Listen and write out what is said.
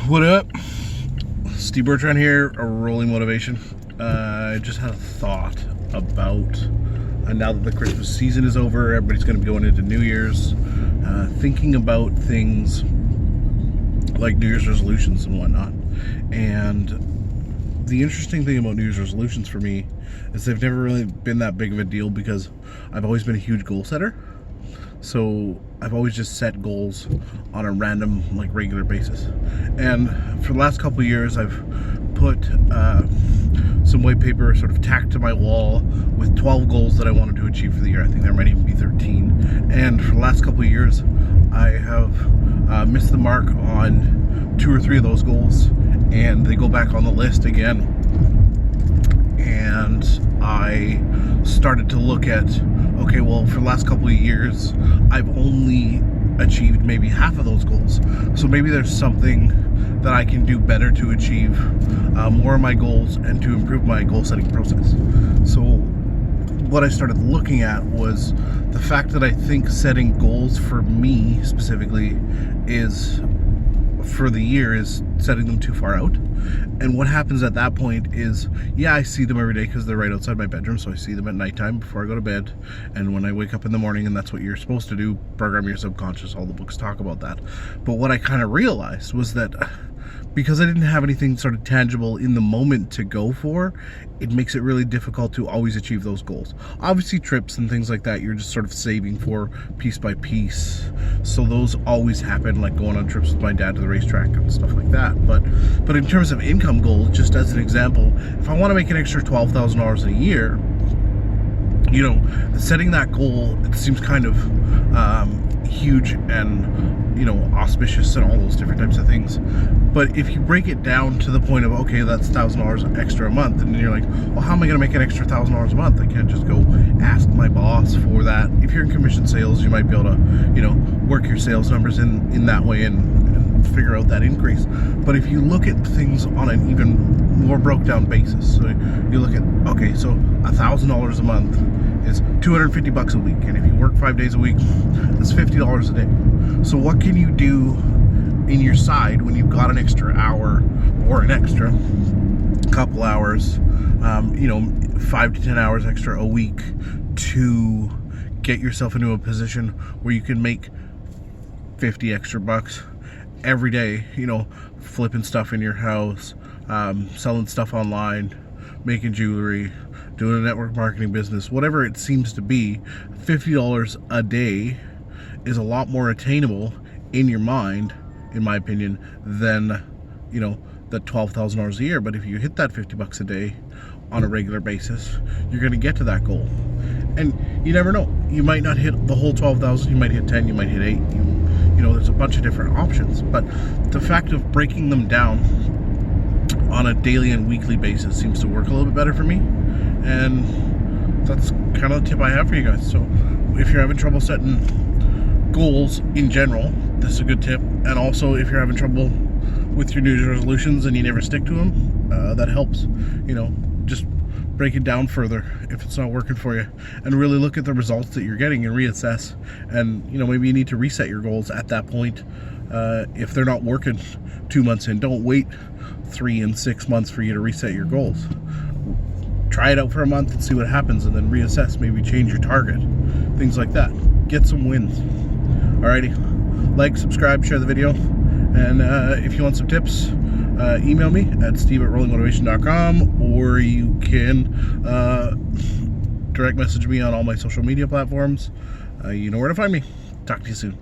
What up? Steve Bertrand here, a Rolling Motivation. I just had a thought about now that the Christmas season is over, everybody's going to be going into New Year's, thinking about things like New Year's resolutions and whatnot. And the interesting thing about New Year's resolutions for me is they've never really been that big of a deal because I've always been a huge goal setter. So I've always just set goals on a random, regular basis. And for the last couple of years, I've put some white paper sort of tacked to my wall with 12 goals that I wanted to achieve for the year. I think there might even be 13. And for the last couple of years, I have missed the mark on 2 or 3 of those goals, and they go back on the list again. And I started to look at, okay, well, for the last couple of years, I've only achieved maybe half of those goals. So maybe there's something that I can do better to achieve more of my goals and to improve my goal setting process. So what I started looking at was the fact that I think setting goals for me specifically is, for the year, is setting them too far out. And what happens at that point is, yeah, I see them every day because they're right outside my bedroom, so I see them at nighttime before I go to bed and when I wake up in the morning, and that's what you're supposed to do, program your subconscious. All the books talk about that. But what I kind of realized was that because I didn't have anything sort of tangible in the moment to go for, it makes it really difficult to always achieve those goals. Obviously trips and things like that, you're just sort of saving for piece by piece. So those always happen, like going on trips with my dad to the racetrack and stuff like that. But in terms of income goals, just as an example, if I want to make an extra $12,000 a year, setting that goal, it seems kind of huge and auspicious and all those different types of things. But if you break it down to the point of, okay, that's $1,000 extra a month, and then you're like, well, how am I going to make an extra $1,000 a month? I can't just go ask my boss for that. If you're in commission sales, you might be able to work your sales numbers in that way and figure out that increase. But if you look at things on an even more broke down basis, so you look at, okay, so $1,000 a month is $250 a week, and if you work 5 days a week, that's $50 a day. So what can you do in your side when you've got an extra hour or an extra couple hours, 5 to 10 hours extra a week to get yourself into a position where you can make 50 extra bucks every day, flipping stuff in your house, selling stuff online, making jewelry, doing a network marketing business, whatever it seems to be. $50 a day is a lot more attainable in your mind, in my opinion, than the $12,000 a year. But if you hit that $50 a day on a regular basis, you're going to get to that goal. And you never know, you might not hit the whole 12,000, you might hit 10, you might hit 8, there's a bunch of different options. But the fact of breaking them down on a daily and weekly basis seems to work a little bit better for me, and that's kind of the tip I have for you guys. So if you're having trouble setting goals in general, this is a good tip. And also, if you're having trouble with your New Year's resolutions and you never stick to them, that helps. Just break it down further if it's not working for you, and really look at the results that you're getting and reassess. And maybe you need to reset your goals at that point if they're not working 2 months in. Don't wait 3 and 6 months for you to reset your goals. Try it out for a month and see what happens, and then reassess, maybe change your target, things like that. Get some wins. Alrighty, like, subscribe, share the video, and if you want some tips, email me at steve@rollingmotivation.com, or you can direct message me on all my social media platforms. You know where to find me. Talk to you soon.